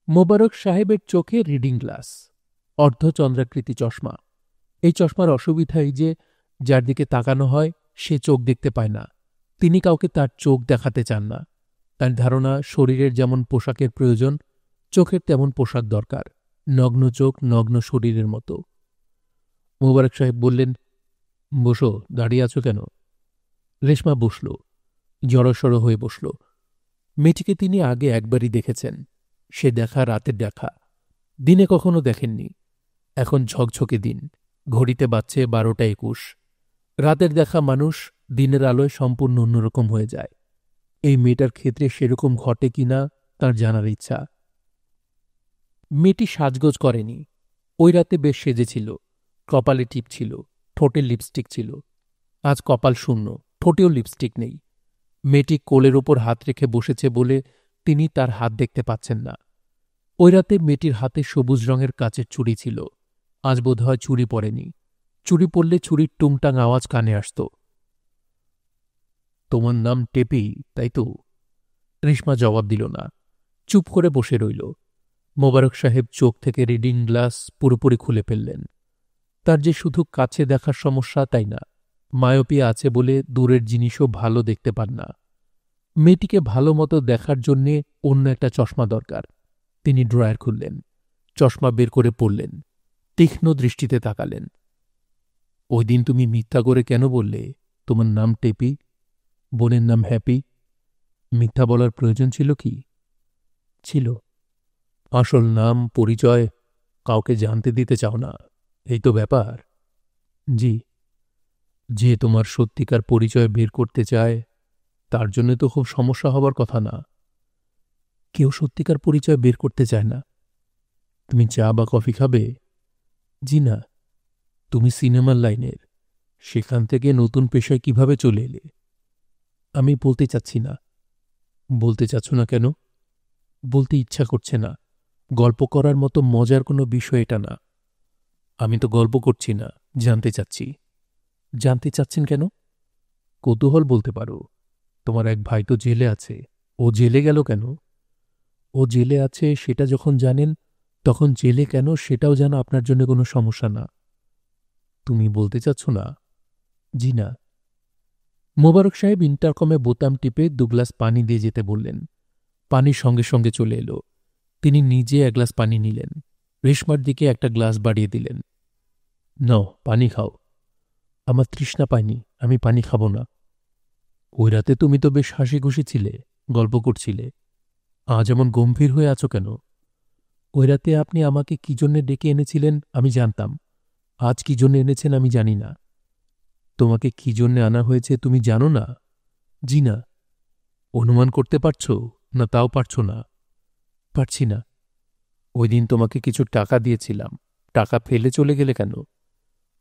A: মোবারক সাহেবের চোখে রিডিং গ্লাস, অর্ধচন্দ্রাকৃতি চশমা। এই চশমার অসুবিধা এই যে, যার দিকে তাকানো হয় সে চোখ দেখতে পায় না। তিনি কাউকে তার চোখ দেখাতে চান না। তার ধারণা, শরীরের যেমন পোশাকের প্রয়োজন, চোখের তেমন পোশাক দরকার। নগ্ন চোখ নগ্ন শরীরের মতো। মোবারক সাহেব বললেন, বসো, দাঁড়িয়ে আছো কেন? রেশমা বসল, জড়সড় হয়ে বসল। মেয়েটিকে তিনি আগে একবারই দেখেছেন। সে দেখা রাতের দেখা, দিনে কখনো দেখেননি। এখন ঝকঝকে দিন, ঘড়িতে বাজছে 12টা 21। রাতের দেখা মানুষ দিনের আলোয় সম্পূর্ণ অন্যরকম হয়ে যায়। এই মেয়েটার ক্ষেত্রে সেরকম ঘটে কিনা তার জানার ইচ্ছা। মেয়েটি সাজগোজ করেনি। ওই রাতে বেশ সেজেছিল। কপালে টিপ ছিল, ঠোঁটে লিপস্টিক ছিল। আজ কপাল শূন্য, ঠোঁটেও লিপস্টিক নেই। মেয়েটি কোলের ওপর হাত রেখে বসেছে বলে তিনি তার হাত দেখতে পাচ্ছেন না। ওই রাতে মেয়েটির হাতে সবুজ রঙের কাচের চুড়ি ছিল। আজ বোধহয় চুড়ি পরেনি। চুড়ি পরলে চুড়ির টুংটাং আওয়াজ কানে আসত। তোমার নাম টেপি, তাই তো? রেশমা জবাব দিল না, চুপ করে বসে রইল। মোবারক সাহেব চোখ থেকে রিডিং গ্লাস পুরোপুরি খুলে ফেললেন। তার যে শুধু কাছে দেখার সমস্যা তাই না, মায়োপিয়া আছে বলে দূরের জিনিসও ভালো দেখতে পান না। মেয়েটিকে ভালো মতো দেখার জন্যে অন্য একটা চশমা দরকার। তিনি ড্রয়ার খুললেন, চশমা বের করে পড়লেন, তীক্ষ্ণ দৃষ্টিতে তাকালেন। ওই দিন তুমি মিথ্যা করে কেন বললে তোমার নাম টেপি, বোনের নাম হ্যাপি? মিথ্যা বলার প্রয়োজন ছিল কি? ছিল। আসল নাম পরিচয় কাউকে জানতে দিতে চাও না, এই তো ব্যাপার। জি। যে তোমার সত্যিকার পরিচয় বের করতে চায় তার জন্য তো খুব সমস্যা হবার কথা না। কেউ সত্যিকার পরিচয় বের করতে চায় না। তুমি চা বা কফি খাবে? জি না। তুমি সিনেমার লাইনের, সেখান থেকে নতুন পেশায় কিভাবে চলে এলে? আমি বলতে চাচ্ছি না। বলতে চাচ্ছ না কেন? বলতে ইচ্ছা করছে না। গল্প করার মতো মজার কোনো বিষয় এটা না। আমি তো গল্প করছি না, জানতে চাচ্ছি। জানতে চাচ্ছেন কেন? কৌতূহল বলতে পারো। তোমার এক ভাই তো জেলে আছে, ও জেলে গেল কেন? ও জেলে আছে সেটা যখন জানেন, তখন জেলে কেন সেটাও যেন আপনার জন্য কোনো সমস্যা না। তুমি বলতে চাচ্ছ না? জি না। মোবারক সাহেব ইন্টারকমে বোতাম টিপে 2 গ্লাস পানি দিয়ে যেতে বললেন। পানির সঙ্গে সঙ্গে চলে এলো। তিনি নিজে 1 গ্লাস পানি নিলেন, রেশমার দিকে একটা গ্লাস বাড়িয়ে দিলেন। নাও, পানি খাও। আমার তৃষ্ণা পায়নি, আমি পানি খাব না। ওই রাতে তুমি তো বেশ হাসি খুশি ছিলে, গল্প করছিলে। আজ এমন গম্ভীর হয়ে আছো কেন? ওই রাতে আপনি আমাকে কি জন্যে ডেকে এনেছিলেন আমি জানতাম। আজ কি জন্য এনেছেন আমি জানি না। তোমাকে কি জন্যে আনা হয়েছে তুমি জানো না? জি না। অনুমান করতে পারছ, না তাও পারছ না? পারছি না। ওই দিন তোমাকে কিছু টাকা দিয়েছিলাম, টাকা ফেলে চলে গেলে কেন?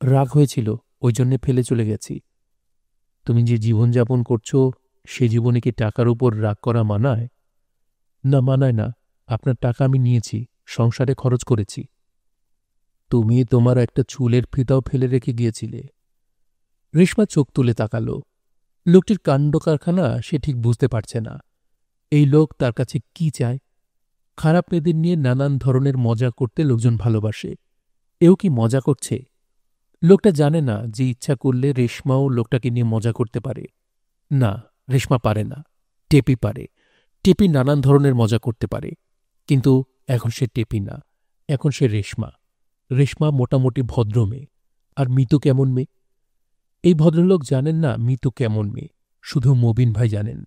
A: রাগ হয়েছিল, ওই জন্যে ফেলে চলে গেছি। তুমি যে জীবনযাপন করছো, সে জীবনে কি টাকার উপর রাগ করা মানায়? না, মানায় না। আপনার টাকা আমি নিয়েছি, সংসারে খরচ করেছি। তুমি তোমার একটা চুলের ফিতাও ফেলে রেখে গিয়েছিলে। রেশমা চোখ তুলে তাকাল। লোকটির কাণ্ডকারখানা সে ঠিক বুঝতে পারছে না। এই লোক তার কাছে কি চায়? খারাপ মেয়েদের নিয়ে নানান ধরনের মজা করতে লোকজন ভালোবাসে। এও কি মজা করছে? লোকটা জানে না যে ইচ্ছা করলে রেশমাও লোকটাকে নিয়ে মজা করতে পারে। না, রেশমা পারে না। টেপি পারে। টেপি নানান ধরনের মজা করতে পারে। কিন্তু এখন সে টেপি না, এখন সে রেশমা। রেশমা মোটামুটি ভদ্র মেয়ে। আর মিতু কেমন মেয়ে? এই ভদ্রলোক জানেন না মিতু কেমন মেয়ে, শুধু মবিন ভাই জানেন।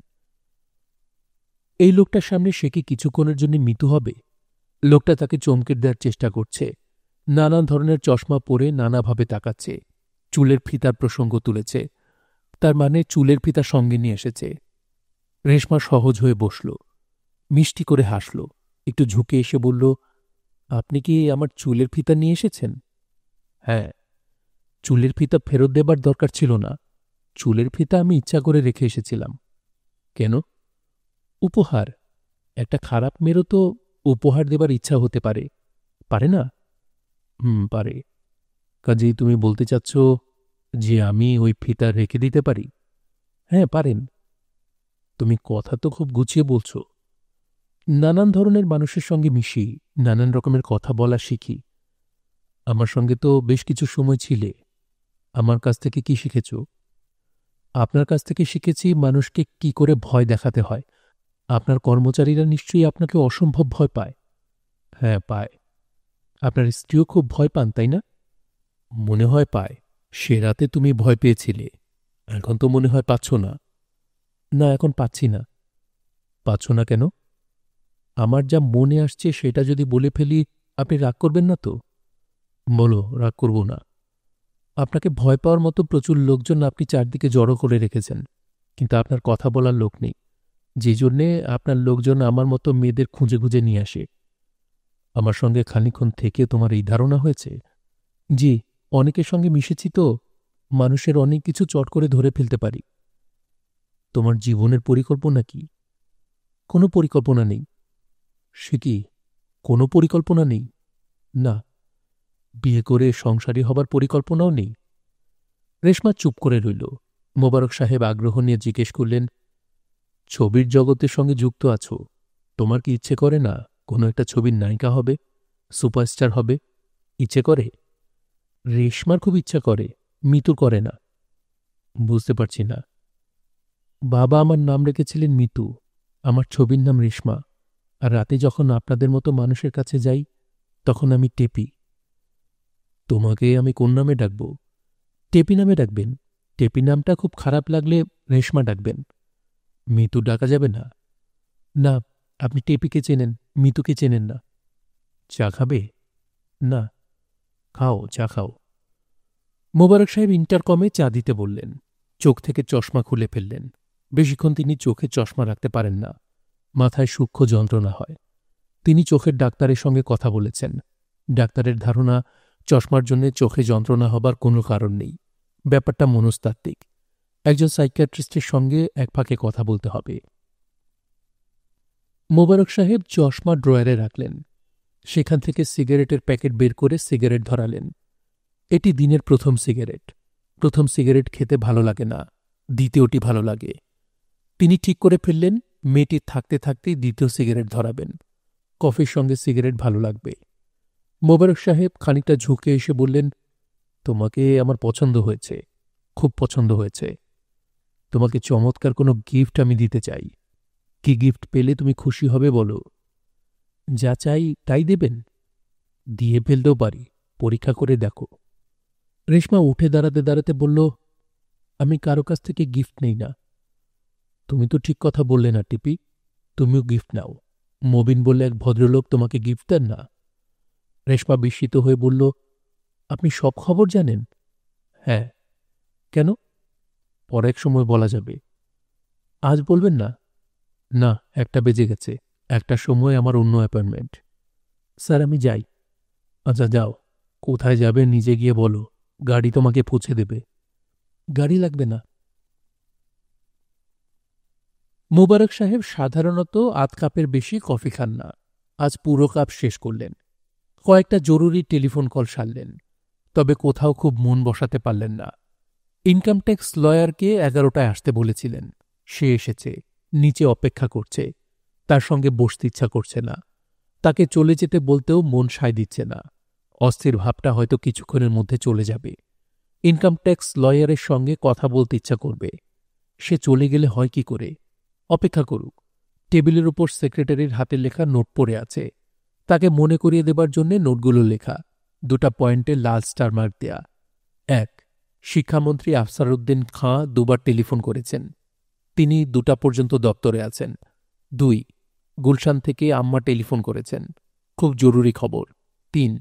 A: এই লোকটার সামনে সে কি কিছুক্ষণের জন্য মিতু হবে? লোকটা তাকে চমকে দেওয়ার চেষ্টা করছে। নানান ধরনের চশমা পরে নানাভাবে তাকাচ্ছে। চুলের ফিতার প্রসঙ্গ তুলেছে। তার মানে চুলের ফিতা সঙ্গে নিয়ে এসেছে। রেশমা সহজ হয়ে বসল, মিষ্টি করে হাসল, একটু ঝুঁকে এসে বলল, আপনি কি আমার চুলের ফিতা নিয়ে এসেছেন? হ্যাঁ। চুলের ফিতা ফেরত দেবার দরকার ছিল না। চুলের ফিতা আমি ইচ্ছা করে রেখে এসেছিলাম। কেন? উপহার। একটা খারাপ মেয়েরও তো উপহার দেবার ইচ্ছা হতে পারে, পারে না? পারে। কাজেই তুমি বলতে চাচ্ছ যে আমি ওই ফিতা রেখে দিতে পারি? হ্যাঁ, পারেন। তুমি কথা তো খুব গুছিয়ে বলছ। নানান ধরনের মানুষের সঙ্গে মিশি, নানান রকমের কথা বলা শিখি। আমার সঙ্গে তো বেশ কিছু সময় ছিলে। আমার কাছ থেকে কি শিখেছ? আপনার কাছ থেকে শিখেছি মানুষকে কি করে ভয় দেখাতে হয়। আপনার কর্মচারীরা নিশ্চয়ই আপনাকে অসম্ভব ভয় পায়। হ্যাঁ, পায়। আপনার স্ত্রীও খুব ভয় পান, তাই না? মনে হয় পায়। সে রাতে তুমি ভয় পেয়েছিলে, এখন তো মনে হয় পাচ্ছ না। না, এখন পাচ্ছি না। পাচ্ছ না কেন? আমার যা মনে আসছে সেটা যদি বলে ফেলি আপনি রাগ করবেন না তো? বলো, রাগ করব না। আপনাকে ভয় পাওয়ার মতো প্রচুর লোকজন আপনি চারদিকে জড়ো করে রেখেছেন, কিন্তু আপনার কথা বলার লোক নেই, যে জন্যে আপনার লোকজন আমার মতো মেয়েদের খুঁজে খুঁজে নিয়ে আসে। আমার সঙ্গে খানিক্ষণ থেকে তোমার এই ধারণা হয়েছে? জি, অনেকের সঙ্গে মিশেছি তো, মানুষের অনেক কিছু চট করে ধরে ফেলতে পারি। তোমার জীবনের পরিকল্পনা কি? কোনো পরিকল্পনা নেই। সে কি, কোনো পরিকল্পনা নেই? না। বিয়ে করে সংসারী হবার পরিকল্পনাও নেই? রেশমা চুপ করে রইল। মোবারক সাহেব আগ্রহ নিয়ে জিজ্ঞেস করলেন, ছবির জগতের সঙ্গে যুক্ত আছো, তোমার কি ইচ্ছে করে না কোনো একটা ছবির নায়িকা হবে, সুপারস্টার হবে? ইচ্ছে করে? রেশমার খুব ইচ্ছা করে, মিতুর করে না। বুঝতে পারছি না। বাবা আমার নাম রেখেছিলেন মিতু, আমার ছবির নাম রেশমা। আর রাতে যখন আপনাদের মতো মানুষের কাছে যাই তখন আমি টেপি। তোমাকে আমি কোন নামে ডাকব? টেপি নামে ডাকবেন। টেপি নামটা খুব খারাপ লাগলে রেশমা ডাকবেন। মিতু ডাকা যাবে না? না, আপনি টেপিকে চেনেন, মিতুকে চেনেন না। চা খাবে? না। খাও, চা খাও। মোবারক সাহেব ইন্টারকমে চা দিতে বললেন। চোখ থেকে চশমা খুলে ফেললেন। বেশিক্ষণ তিনি চোখে চশমা রাখতে পারেন না, মাথায় সূক্ষ্ম যন্ত্রণা হয়। তিনি চোখের ডাক্তারের সঙ্গে কথা বলেছেন। ডাক্তারের ধারণা চশমার জন্য চোখে যন্ত্রণা হবার কোনো কারণ নেই, ব্যাপারটা মনস্তাত্ত্বিক। একজন সাইকিয়াট্রিস্টের সঙ্গে এক ফাঁকে কথা বলতে হবে। মোবারক সাহেব চশমা ড্রয়ারে রাখলেন। সেখান থেকে সিগারেটের প্যাকেট বের করে সিগারেট ধরালেন। এটি দিনের প্রথম সিগারেট। প্রথম সিগারেট খেতে ভালো লাগে না, দ্বিতীয়টি ভালো লাগে। তিনি ঠিক করে ফেললেন মেয়েটি থাকতে থাকতেই দ্বিতীয় সিগারেট ধরাবেন। কফির সঙ্গে সিগারেট ভালো লাগবে। মোবারক সাহেব খানিকটা ঝুঁকে এসে বললেন, তোমাকে আমার পছন্দ হয়েছে, খুব পছন্দ হয়েছে। তোমাকে চমৎকার কোনো গিফট আমি দিতে চাই। কি গিফট পেলে তুমি খুশি হবে বলো? যা চাই তাই দেবেন? দিয়ে ফেলতেও পারি, পরীক্ষা করে দেখো। রেশমা উঠে দাঁড়াতে দাঁড়াতে বলল, আমি কারো কাছ থেকে গিফট নেই না। তুমি তো ঠিক কথা বললে না টিপি, তুমিও গিফট নাও। মবিন বললে এক ভদ্রলোক তোমাকে গিফট দেন না। রেশমা বিস্মিত হয়ে বলল, আপনি সব খবর জানেন? হ্যাঁ। কেন? পর এক সময় বলা যাবে। আজ বলবেন না? না, 1টা বেজে গেছে, 1টার সময় আমার অন্য অ্যাপয়েন্টমেন্ট। স্যার আমি যাই। আচ্ছা যাও, কোথায় যাবে নিজে গিয়ে বলো, গাড়ি তোমাকে পৌঁছে দেবে। গাড়ি লাগবে না। মোবারক সাহেব সাধারণত আধ কাপের বেশি কফি খান না। আজ পুরো কাপ শেষ করলেন। কয়েকটা জরুরি টেলিফোন কল সারলেন, তবে কোথাও খুব মন বসাতে পারলেন না। ইনকাম ট্যাক্স লয়ারকে 11টায় আসতে বলেছিলেন। সে এসেছে, নিচে অপেক্ষা করছে। তার সঙ্গে বসতে ইচ্ছা করছে না। তাকে চলে যেতে বলতেও মন সায় দিচ্ছে না। অস্থির ভাবটা হয়তো কিছুক্ষণের মধ্যে চলে যাবে। ইনকাম ট্যাক্স লয়ারের সঙ্গে কথা বলতে ইচ্ছা করবে। সে চলে গেলে হয় কি করে? অপেক্ষা করুক। টেবিলের উপর সেক্রেটারির হাতে লেখা নোট পড়ে আছে। তাকে মনে করিয়ে দেবার জন্যে নোটগুলো লেখা। 2টা পয়েন্টে লাল স্টার মার্ক দেয়া। 1. শিক্ষামন্ত্রী আফসার উদ্দিন খাঁ 2বার টেলিফোন করেছেন। তিনি 2টা পর্যন্ত দপ্তরে আছেন। 2. গুলশান থেকে আম্মা টেলিফোন করেছেন, খুব জরুরি খবর। 3.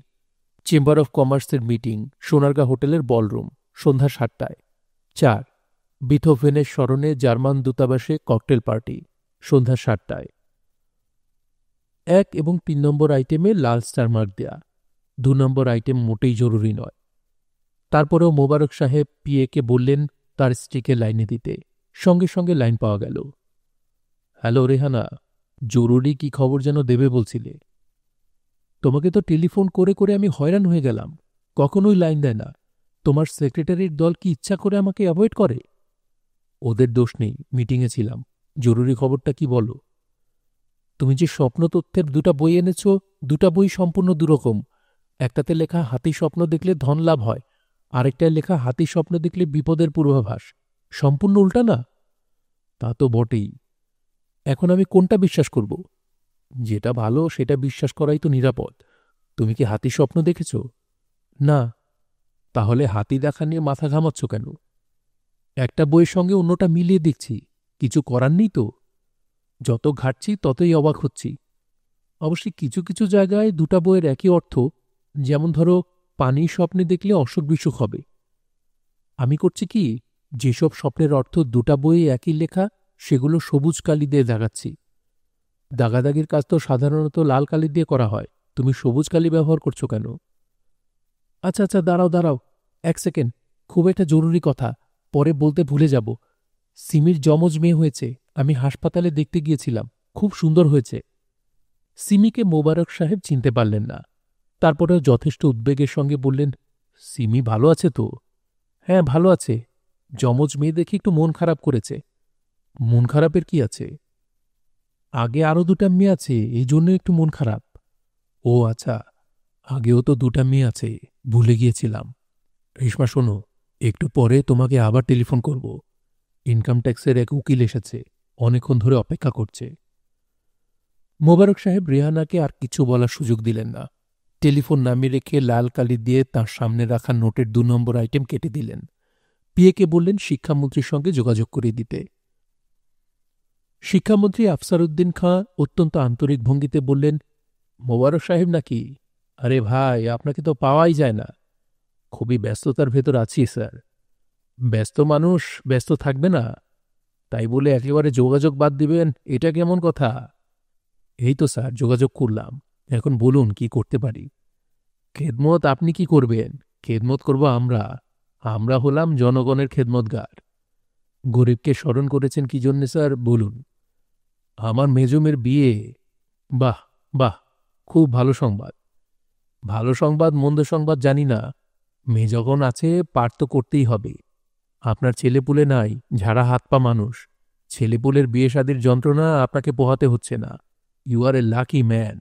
A: চেম্বার অফ কমার্সের মিটিং, সোনারগাঁ হোটেলের বলরুম, সন্ধ্যা 7টায়। 4. বিথোভেনের স্মরণে জার্মান দূতাবাসে ককটেল পার্টি, সন্ধ্যা 7টায়। 1 এবং 3 নম্বর আইটেমে লাল স্টার মার্ক দেয়া। 2 নম্বর আইটেম মোটেই জরুরি নয়। তারপরেও মোবারক সাহেব পিএকে বললেন তার স্ত্রীকে লাইনে দিতে। সঙ্গে সঙ্গে লাইন পাওয়া গেল। হ্যালো রেহানা, জরুরি কি খবর যেন দেবে বলছিলে? তোমাকে তো টেলিফোন করে করে আমি হয়রান হয়ে গেলাম, কখনোই লাইন দেয় না। তোমার সেক্রেটারির দল কি ইচ্ছা করে আমাকে অ্যাভয়েড করে? ওদের দোষ নেই, মিটিংয়ে ছিলাম। জরুরি খবরটা কি বলো? তুমি যে স্বপ্ন তথ্যের 2টা বই এনেছ, 2টা বই সম্পূর্ণ দুরকম। একটাতে লেখা হাতি স্বপ্ন দেখলে ধন লাভ হয়, আরেকটায় লেখা হাতি স্বপ্ন দেখলে বিপদের পূর্বাভাস। সম্পূর্ণ উল্টা না? তা তো বটেই। এখন আমি কোনটা বিশ্বাস করব? যেটা ভালো সেটা বিশ্বাস করাই তো নিরাপদ। তুমি কি হাতি স্বপ্ন দেখেছ? না। তাহলে হাতি দেখা নিয়ে মাথা ঘামাচ্ছ কেন? একটা বইয়ের সঙ্গে অন্যটা মিলিয়ে দেখছি, কিছু করার নেই তো। যত ঘাটছি ততই অবাক হচ্ছি। অবশ্যই কিছু কিছু জায়গায় 2টা বইয়ের একই অর্থ, যেমন ধরো পানির স্বপ্নে দেখলে অসুখ বিসুখ হবে। আমি করছি কি, যেসব স্বপ্নের অর্থ 2টা বইয়ে একই লেখা সেগুলো সবুজ কালি দিয়ে দাগাচ্ছি। দাগাদাগির কাজ তো সাধারণত লাল কালি দিয়ে করা হয়, তুমি সবুজ কালি ব্যবহার করছো কেন? আচ্ছা আচ্ছা, দাঁড়াও দাঁড়াও, 1 সেকেন্ড, খুব একটা জরুরি কথা, পরে বলতে ভুলে যাব। সিমির যমজ মেয়ে হয়েছে, আমি হাসপাতালে দেখতে গিয়েছিলাম, খুব সুন্দর হয়েছে। সিমিকে মোবারক সাহেব চিনতে পারলেন না। তারপরেও যথেষ্ট উদ্বেগের সঙ্গে বললেন, সিমি ভালো আছে তো? হ্যাঁ ভালো আছে। যমজ মেয়ে দেখে একটু মন খারাপ করেছে। মন খারাপের কি আছে? আগে আরও 2টা মেয়ে আছে, এই জন্য একটু মন খারাপ। ও আচ্ছা, আগেও তো 2টা মেয়ে আছে, ভুলে গিয়েছিলাম। রেশমা শোনো, একটু পরে তোমাকে আবার টেলিফোন করব। ইনকাম ট্যাক্সের এক উকিল এসেছে, অনেকক্ষণ ধরে অপেক্ষা করছে। মোবারক সাহেব রেহানাকে আর কিছু বলার সুযোগ দিলেন না। টেলিফোন নামিয়ে রেখে লাল কালি দিয়ে তাঁর সামনে রাখা নোটের 2 নম্বর আইটেম কেটে দিলেন। পিএকে বললেন শিক্ষামন্ত্রীর সঙ্গে যোগাযোগ করিয়ে দিতে। শিক্ষামন্ত্রী আফসার উদ্দিন খাঁ অত্যন্ত আন্তরিক ভঙ্গিতে বললেন, মোবারক সাহেব নাকি? আরে ভাই, আপনাকে তো পাওয়াই যায় না। খুবই ব্যস্ততার ভেতর আছি স্যার। ব্যস্ত মানুষ ব্যস্ত থাকবে না, তাই বলে একেবারে যোগাযোগ বাদ দিবেন, এটা কেমন কথা? এই তো স্যার যোগাযোগ করলাম, এখন বলুন কি করতে পারি? খেদমত আপনি কি করবেন? খেদমত করব আমরা। আমরা হলাম জনগণের খেদমতগার। গরিবকে স্মরণ করেছেন কি জন্যে স্যার বলুন? আমার মেজমের বিয়ে। বাহ বাহ, খুব ভালো সংবাদ। ভালো সংবাদ মন্দ সংবাদ জানি না, মেয়ে যখন আছে পার তো করতেই হবে। আপনার ছেলেপুলে নাই, ঝাড়া হাত পা মানুষ। ছেলেপুলের বিয়ে শাদির যন্ত্রণা আপনাকে পোহাতে হচ্ছে না। You are a lucky man.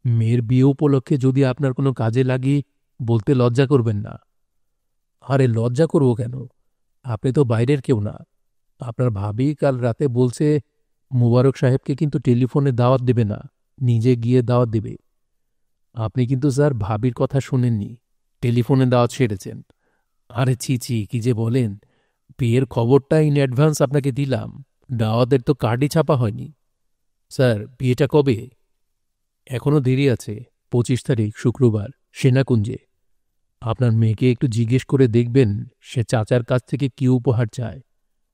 A: মেয়ের বিয়ে উপলক্ষে যদি আপনার কোনো কাজে লাগি, বলতে লজ্জা করবেন না। আরে লজ্জা করব কেন? আপনি তো বাইরের কেউ না। আপনার ভাবি কাল রাতে বলছে মোবারক সাহেবকে কিন্তু টেলিফোনে দাওয়াত দেবে না, নিজে গিয়ে দাওয়াত দেবে। আপনি কিন্তু স্যার ভাবির কথা শুনেননি, টেলিফোনে দাওয়াত সেরেছেন। আরে ছি ছি, কি যে বলেন! বিয়ের খবরটা ইন অ্যাডভান্স আপনাকে দিলাম, দাওয়াতের তো কার্ডই ছাপা হয়নি। স্যার বিয়েটা কবে? এখনও দেরি আছে, 25 তারিখ শুক্রবার, সেনাকুঞ্জে। আপনার মেয়েকে একটু জিজ্ঞেস করে দেখবেন সে চাচার কাছ থেকে কি উপহার চায়,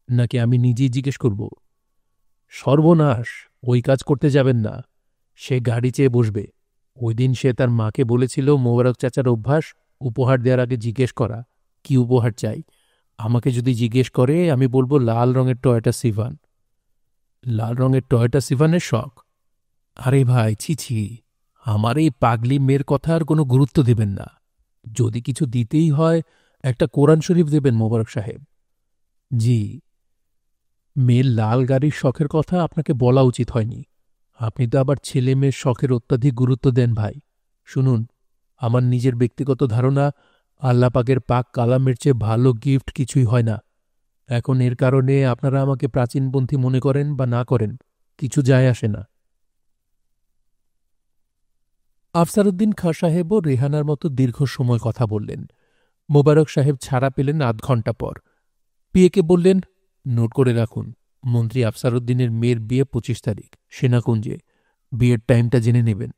A: নাকি আমি নিজেই জিজ্ঞেস করব? সর্বনাশ, ওই কাজ করতে যাবেন না। সে গাড়ি চেয়ে বসবে। ওই দিন সে তার মাকে বলেছিল মোবারক চাচার অভ্যাস উপহার দেওয়ার আগে জিজ্ঞেস করা কি উপহার চাই। আমাকে যদি জিজ্ঞেস করে আমি বলবো লাল রঙের টয়োটা সিভান। লাল রঙের টয়োটা সিভানের শখ? আরে ভাই ছি ছি, আমার এই পাগলি মেয়ের কথা আর কোনো গুরুত্ব দেবেন না। যদি কিছু দিতেই হয় একটা কোরআন শরীফ দেবেন মোবারক সাহেব। জি। মেয়ের লাল গাড়ির শখের কথা আপনাকে বলা উচিত হয়নি। আপনি তো আবার ছেলে মেয়ের শখের অত্যাধিক গুরুত্ব দেন ভাই। শুনুন, আমার নিজের ব্যক্তিগত ধারণা, আল্লাহ পাকের পাক কালামের চেয়ে ভালো গিফট কিছুই হয় না। এখন এর কারণে আপনারা আমাকে প্রাচীনপন্থী মনে করেন বা না করেন, কিছু যায় আসে না। আফসার উদ্দিন খাঁ সাহেবও রেহানার মতো দীর্ঘ সময় কথা বললেন। মোবারক সাহেব ছাড়া পেলেন 8 ঘণ্টা পর। পিএকে বললেন, নোট করে রাখুন, মন্ত্রী আফসার উদ্দিনের মেয়ের বিয়ে 25 তারিখ, সেনাকুঞ্জে। বিয়ের টাইমটা জেনে নেবেন।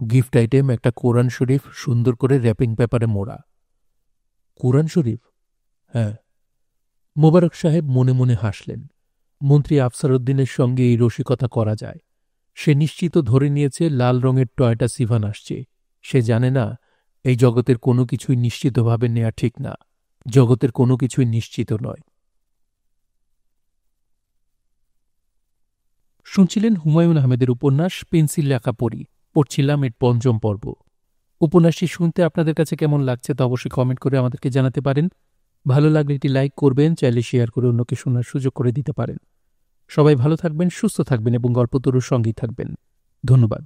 A: গিফট আইটেম একটা কোরআন শরীফ, সুন্দর করে র্যাপিং পেপারে মোড়া। কোরআন শরীফ? হ্যাঁ। মোবারক সাহেব মনে মনে হাসলেন। মন্ত্রী আফসার উদ্দিনের সঙ্গে এই রসিকতা করা যায়। সে নিশ্চিত ধরে নিয়েছে লাল রঙের টয়োটা সিভান আসছে। সে জানে না এই জগতের কোনো কিছুই নিশ্চিতভাবে নেয়া ঠিক না। জগতের কোনো কিছুই নিশ্চিত নয়। শুনছিলেন হুমায়ুন আহমেদের উপন্যাস পেন্সিল লেখা পড়ি। পড়ছিলাম এর 5ম পর্ব। উপন্যাসটি শুনতে আপনাদের কাছে কেমন লাগছে তা অবশ্যই কমেন্ট করে আমাদেরকে জানাতে পারেন। ভালো লাগলে একটি লাইক করবেন, চাইলে শেয়ার করে অন্যকে শোনার সুযোগ করে দিতে পারেন। সবাই ভালো থাকবেন, সুস্থ থাকবেন এবং গল্পতরুর সঙ্গেই থাকবেন। ধন্যবাদ।